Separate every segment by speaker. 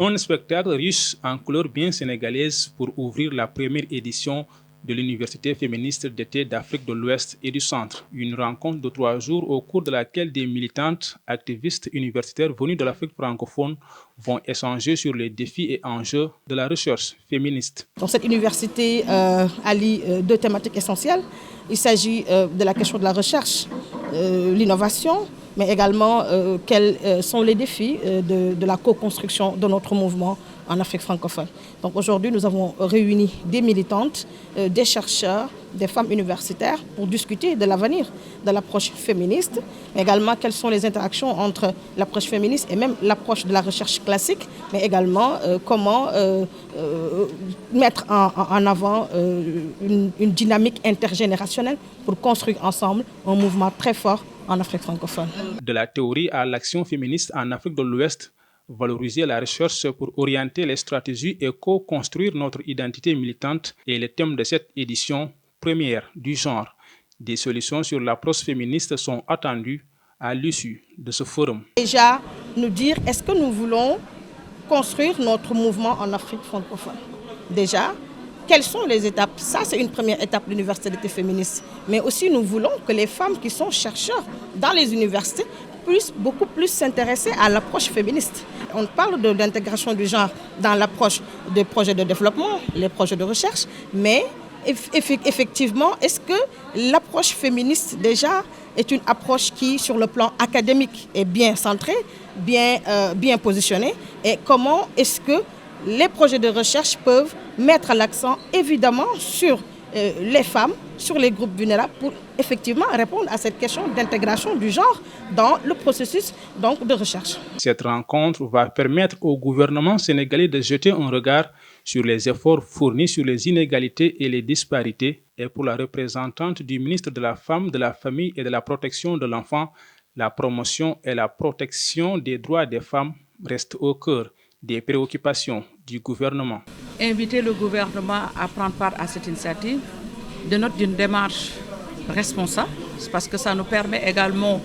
Speaker 1: Un spectacle riche en couleurs bien sénégalaises pour ouvrir la première édition de l'Université féministe d'été d'Afrique de l'Ouest et du Centre. Une rencontre de 3 jours au cours de laquelle des militantes activistes universitaires venues de l'Afrique francophone vont échanger sur les défis et enjeux de la recherche féministe.
Speaker 2: Donc cette université allie deux thématiques essentielles. Il s'agit de la question de la recherche, l'innovation, mais également quels sont les défis de la co-construction de notre mouvement en Afrique francophone. Donc aujourd'hui, nous avons réuni des militantes, des chercheurs, des femmes universitaires pour discuter de l'avenir de l'approche féministe, mais également quelles sont les interactions entre l'approche féministe et même l'approche de la recherche classique, mais également comment mettre en avant une dynamique intergénérationnelle pour construire ensemble un mouvement très fort en Afrique francophone.
Speaker 1: De la théorie à l'action féministe en Afrique de l'Ouest, valoriser la recherche pour orienter les stratégies et co-construire notre identité militante est le thème de cette édition première du genre. Des solutions sur l'approche féministe sont attendues à l'issue de ce forum.
Speaker 2: Déjà, nous dire est-ce que nous voulons construire notre mouvement en Afrique francophone. Déjà, quelles sont les étapes? Ça, c'est une première étape de l'université d'été féministe. Mais aussi, nous voulons que les femmes qui sont chercheurs dans les universités puissent beaucoup plus s'intéresser à l'approche féministe. On parle d'intégration du genre dans l'approche des projets de développement, les projets de recherche, mais effectivement, est-ce que l'approche féministe déjà est une approche qui, sur le plan académique, est bien centrée, bien positionnée, et comment est-ce que les projets de recherche peuvent mettre l'accent évidemment sur les femmes, sur les groupes vulnérables pour effectivement répondre à cette question d'intégration du genre dans le processus donc, de recherche.
Speaker 1: Cette rencontre va permettre au gouvernement sénégalais de jeter un regard sur les efforts fournis sur les inégalités et les disparités. Et pour la représentante du ministre de la Femme, de la Famille et de la Protection de l'Enfant, la promotion et la protection des droits des femmes restent au cœur des préoccupations du gouvernement.
Speaker 3: Inviter le gouvernement à prendre part à cette initiative, de notre d'une démarche responsable, parce que ça nous permet également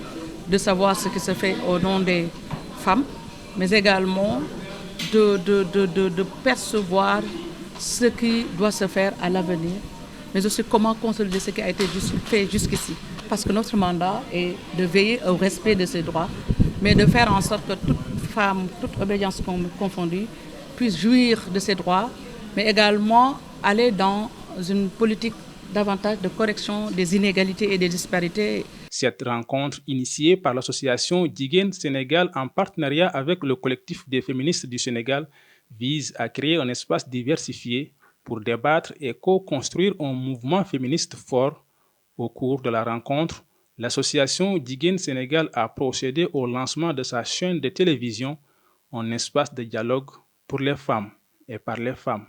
Speaker 3: de savoir ce qui se fait au nom des femmes, mais également de percevoir ce qui doit se faire à l'avenir, mais aussi comment consolider ce qui a été fait jusqu'ici. Parce que notre mandat est de veiller au respect de ces droits, mais de faire en sorte que toute femme, toute obédience confondue, puisse jouir de ses droits, mais également aller dans une politique davantage de correction des inégalités et des disparités.
Speaker 1: Cette rencontre, initiée par l'association Jigéen Sénégal en partenariat avec le collectif des féministes du Sénégal, vise à créer un espace diversifié pour débattre et co-construire un mouvement féministe fort. Au cours de la rencontre, l'association Jigéen Sénégal a procédé au lancement de sa chaîne de télévision, un espace de dialogue pour les femmes et par les femmes.